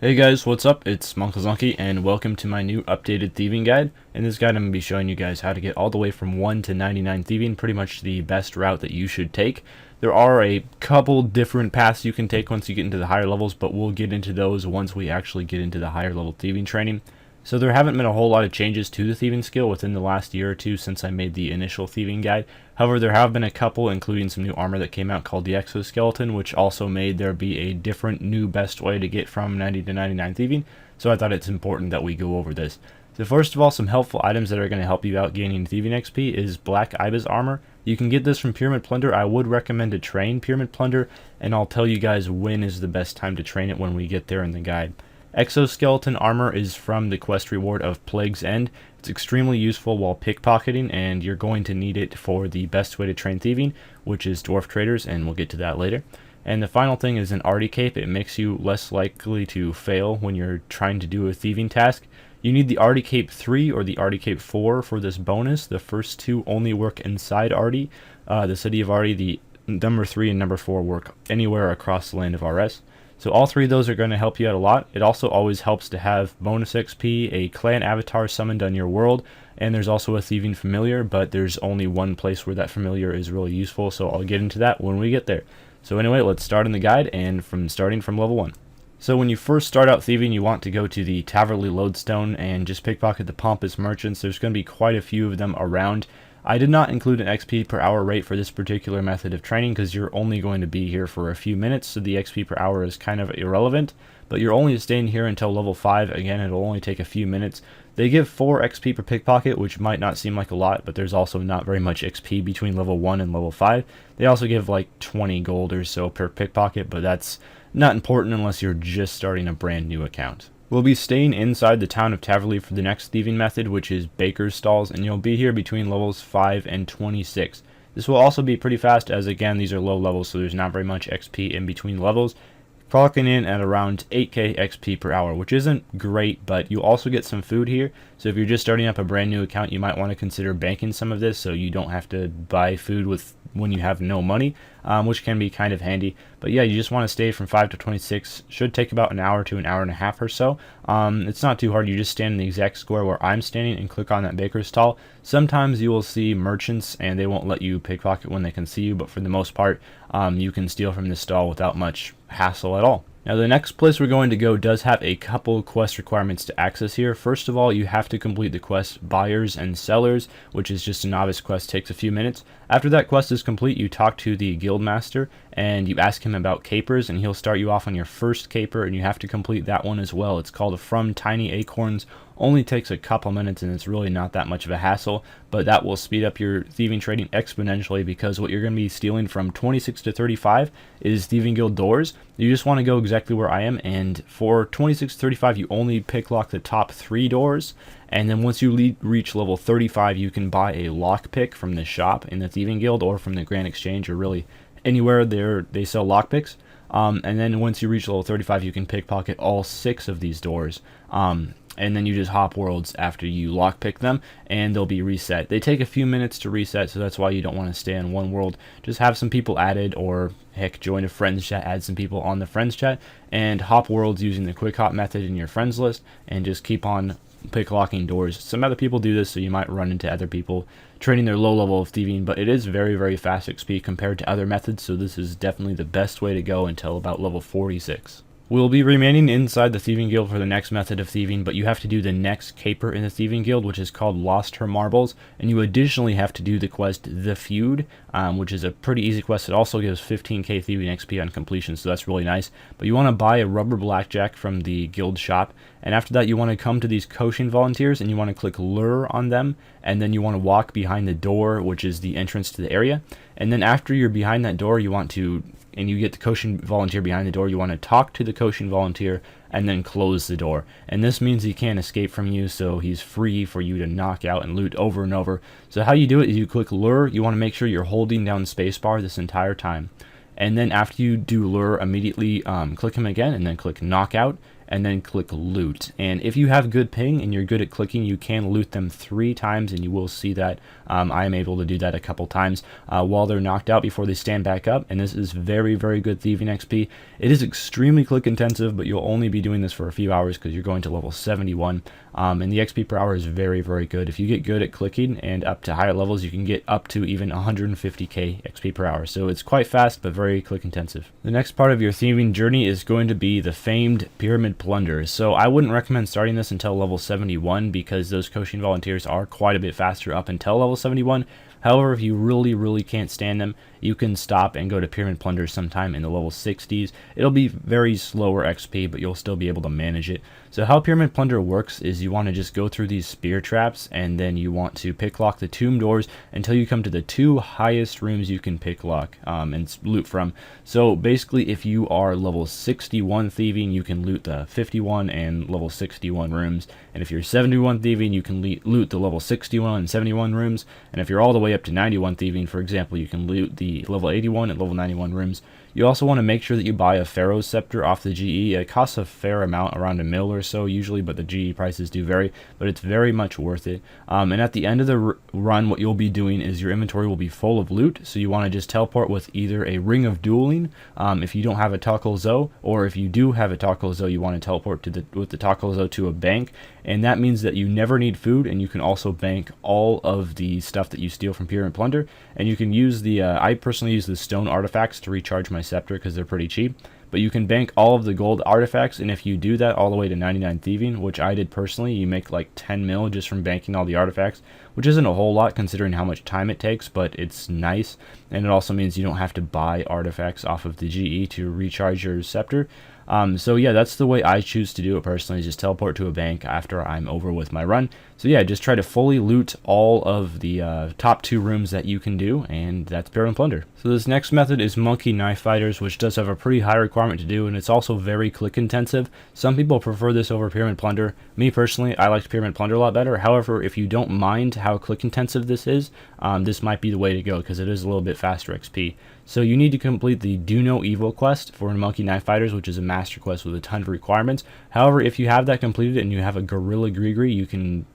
Hey guys, what's up? It's munclesonkey and welcome to my new updated thieving guide. In this guide I'm going to be showing you guys how to get all the way from 1 to 99 thieving, pretty much the best route that you should take. There are a couple different paths you can take once you get into the higher levels, but we'll get into those once we actually get into the higher level thieving training. So there haven't been a whole lot of changes to the thieving skill within the last year or two since I made the initial thieving guide. However, there have been a couple, including some new armor that came out called the exoskeleton, which also made there be a different new best way to get from 90 to 99 thieving. So I thought it's important that we go over this. So first of all, some helpful items that are going to help you out gaining thieving XP is Black Ibis armor. You can get this from Pyramid Plunder. I would recommend to train Pyramid Plunder, and I'll tell you guys when is the best time to train it when we get there in the guide. Exoskeleton armor is from the quest reward of Plague's End. It's extremely useful while pickpocketing, and you're going to need it for the best way to train thieving, which is dwarf traders, and we'll get to that later. And the final thing is an arty cape. It makes you less likely to fail when you're trying to do a thieving task. You need the arty cape 3 or the arty cape 4 for this bonus. The first two only work inside Arty. The city of Arty, the number 3 and number 4 work anywhere across the land of RS. So all three of those are going to help you out a lot. It also always helps to have bonus XP, a clan avatar summoned on your world, and there's also a thieving familiar, but there's only one place where that familiar is really useful, so I'll get into that when we get there. So anyway, let's start in the guide, and starting from level 1. So when you first start out thieving, you want to go to the Taverley Lodestone and just pickpocket the pompous merchants. There's going to be quite a few of them around. I did not include an XP per hour rate for this particular method of training because you're only going to be here for a few minutes, so the XP per hour is kind of irrelevant, but you're only staying here until level 5. Again, it'll only take a few minutes. They give 4 XP per pickpocket, which might not seem like a lot, but there's also not very much XP between level 1 and level 5. They also give like 20 gold or so per pickpocket, but that's not important unless you're just starting a brand new account. We'll be staying inside the town of Taverley for the next thieving method, which is Baker's Stalls, and you'll be here between levels 5 and 26. This will also be pretty fast, as again these are low levels, so there's not very much XP in between levels. Clocking in at around 8k XP per hour, which isn't great, but you also get some food here. So if you're just starting up a brand new account, you might want to consider banking some of this so you don't have to buy food when you have no money, which can be kind of handy. But yeah, you just want to stay from 5 to 26. Should take about an hour to an hour and a half or so. It's not too hard. You just stand in the exact square where I'm standing and click on that baker's stall. Sometimes you will see merchants and they won't let you pickpocket when they can see you, but for the most part you can steal from this stall without much hassle at all. Now the next place we're going to go does have a couple quest requirements to access here. First of all, you have to complete the quest Buyers and Sellers, which is just a novice quest, takes a few minutes. After that quest is complete, you talk to the guild master and you ask him about capers, and he'll start you off on your first caper, and you have to complete that one as well. It's called From Tiny Acorns. Only takes a couple minutes and it's really not that much of a hassle, but that will speed up your thieving trading exponentially because what you're going to be stealing from 26 to 35 is Thieving Guild doors. You just want to go exactly where I am, and for 26 to 35 you only picklock the top 3 doors, and then once you reach level 35 you can buy a lockpick from the shop in the Thieving Guild or from the Grand Exchange, or really anywhere they sell lockpicks. And then once you reach level 35 you can pickpocket all 6 of these doors. And then you just hop worlds after you lockpick them, and they'll be reset. They take a few minutes to reset, so that's why you don't want to stay in one world. Just have some people added, or heck, join a friends chat, add some people on the friends chat, and hop worlds using the quick hop method in your friends list, and just keep on picklocking doors. Some other people do this, so you might run into other people training their low level of thieving, but it is very, very fast XP compared to other methods, so this is definitely the best way to go until about level 46. We'll be remaining inside the Thieving Guild for the next method of thieving, but you have to do the next caper in the Thieving Guild, which is called Lost Her Marbles, and you additionally have to do the quest The Feud, which is a pretty easy quest. It also gives 15k thieving XP on completion, so that's really nice. But you want to buy a rubber blackjack from the guild shop, and after that you want to come to these Koshin volunteers and you want to click Lure on them, and then you want to walk behind the door, which is the entrance to the area. And then after you're behind that door, you want to, and you get the Koshin volunteer behind the door, you want to talk to the Koshin volunteer and then close the door. And this means he can't escape from you, so he's free for you to knock out and loot over and over. So how you do it is you click Lure. You want to make sure you're holding down spacebar this entire time. And then after you do Lure, immediately click him again and then click Knockout. and then click loot. And if you have good ping and you're good at clicking, you can loot them 3 times, and you will see that I am able to do that a couple times while they're knocked out before they stand back up. And this is very, very good thieving XP. It is extremely click intensive, but you'll only be doing this for a few hours because you're going to level 71. And the XP per hour is very, very good. If you get good at clicking and up to higher levels, you can get up to even 150k XP per hour. So it's quite fast, but very click intensive. The next part of your thieving journey is going to be the famed pyramid plunder. So I wouldn't recommend starting this until level 71 because those Koshin volunteers are quite a bit faster up until level 71. However, if you really can't stand them, you can stop and go to Pyramid Plunder sometime in the level 60s. It'll be very slower XP, but you'll still be able to manage it. So how Pyramid Plunder works is you want to just go through these spear traps, and then you want to picklock the tomb doors until you come to the 2 highest rooms you can picklock and loot from. So basically, if you are level 61 thieving, you can loot the 51 and level 61 rooms. And if you're 71 thieving, you can loot the level 61 and 71 rooms. And if you're all the way up to 91 thieving, for example, you can loot the level 81 and level 91 rooms. You also want to make sure that you buy a Pharaoh's Scepter off the GE. It costs a fair amount, around $1 mil or so usually, but the GE prices do vary, but it's very much worth it. And at the end of the run, what you'll be doing is your inventory will be full of loot, so you want to just teleport with either a Ring of Dueling, if you don't have a Tackle Zo, or if you do have a Tackle Zo, you want to teleport to with the Tackle Zo to a bank, and that means that you never need food, and you can also bank all of the stuff that you steal from Pyramid Plunder, and you can use the, I personally use the stone artifacts to recharge my scepter because they're pretty cheap, but you can bank all of the gold artifacts, and if you do that all the way to 99 thieving, which I did personally, you make like 10 mil just from banking all the artifacts, which isn't a whole lot considering how much time it takes, but it's nice, and it also means you don't have to buy artifacts off of the GE to recharge your scepter. So yeah, that's the way I choose to do it personally, is just teleport to a bank after I'm over with my run. So yeah, just try to fully loot all of the top 2 rooms that you can do, and that's Pyramid Plunder. So this next method is Monkey Knife Fighters, which does have a pretty high requirement to do, and it's also very click intensive. Some people prefer this over Pyramid Plunder. Me personally, I liked Pyramid Plunder a lot better. However, if you don't mind how click intensive this is, this might be the way to go because it is a little bit faster XP. So you need to complete the Do No Evil quest for Monkey Knife Fighters, which is a master quest with a ton of requirements. However, if you have that completed and you have a Gorilla Grigri, you can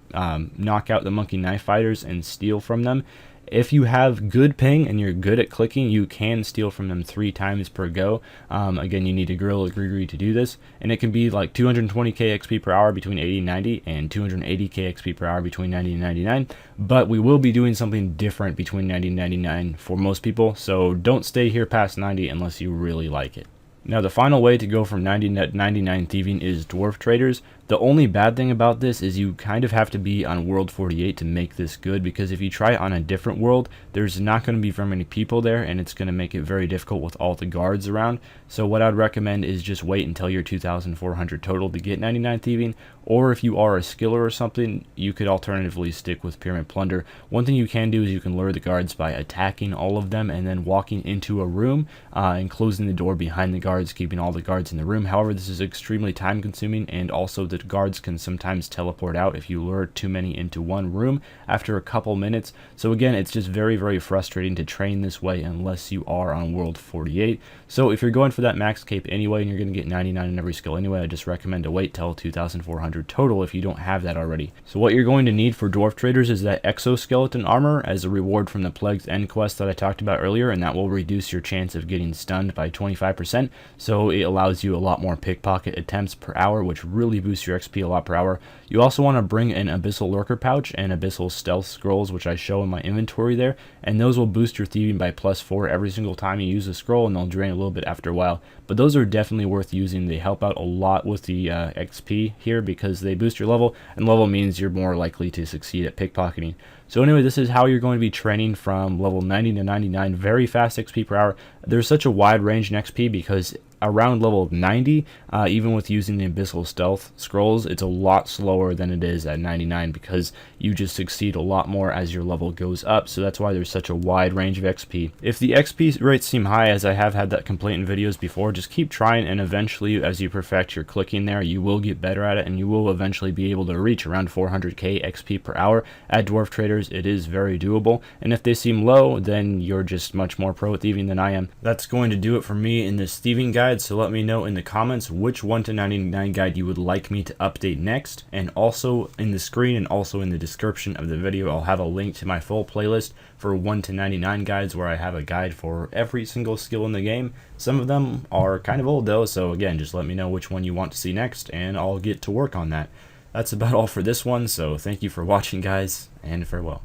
knock out the Monkey Knife Fighters and steal from them. If you have good ping and you're good at clicking, you can steal from them 3 times per go. Again, you need a Gorilla Grigri to do this, and it can be like 220k XP per hour between 80 and 90, and 280k XP per hour between 90 and 99. But we will be doing something different between 90 and 99 for most people, so don't stay here past 90 unless you really like it. Now the final way to go from 90 to 99 thieving is Dwarf Traders. The only bad thing about this is you kind of have to be on World 48 to make this good, because if you try it on a different world, there's not going to be very many people there, and it's going to make it very difficult with all the guards around. So what I'd recommend is just wait until you're 2,400 total to get 99 thieving, or if you are a skiller or something, you could alternatively stick with Pyramid Plunder. One thing you can do is you can lure the guards by attacking all of them and then walking into a room and closing the door behind the guards, keeping all the guards in the room. However, this is extremely time consuming, and also the guards can sometimes teleport out if you lure too many into one room after a couple minutes. So again, it's just very, very frustrating to train this way unless you are on World 48. So if you're going for that max cape anyway and you're going to get 99 in every skill anyway, I just recommend to wait till 2,400 total if you don't have that already. So what you're going to need for Dwarf Traders is that exoskeleton armor as a reward from the Plague's End quest that I talked about earlier, and that will reduce your chance of getting stunned by 25%. So it allows you a lot more pickpocket attempts per hour, which really boosts your XP a lot per hour. You also want to bring an Abyssal Lurker pouch and Abyssal Stealth Scrolls, which I show in my inventory there, and those will boost your thieving by +4 every single time you use a scroll, and they'll drain a little bit after a while. But those are definitely worth using. They help out a lot with the XP here because they boost your level, and level means you're more likely to succeed at pickpocketing. So anyway, this is how you're going to be training from level 90 to 99, very fast XP per hour. There's such a wide range in XP because around level 90, even with using the Abyssal Stealth Scrolls, it's a lot slower than it is at 99 because you just succeed a lot more as your level goes up. So that's why there's such a wide range of XP. If the XP rates seem high, as I have had that complaint in videos before, just keep trying, and eventually as you perfect your clicking there, you will get better at it, and you will eventually be able to reach around 400k XP per hour at Dwarf Traders. It is very doable, and if they seem low, then you're just much more pro at thieving than I am. That's going to do it for me in this thieving guide. guide, so let me know in the comments which 1 to 99 guide you would like me to update next. And also in the screen and also in the description of the video, I'll have a link to my full playlist for 1 to 99 guides, where I have a guide for every single skill in the game. Some of them are kind of old though, so again, just let me know which one you want to see next and I'll get to work on that. That's about all for this one, so thank you for watching, guys, and farewell.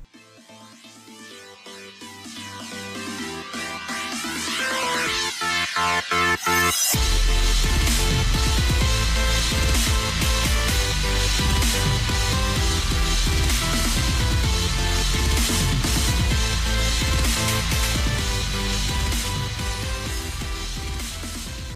We'll be right back.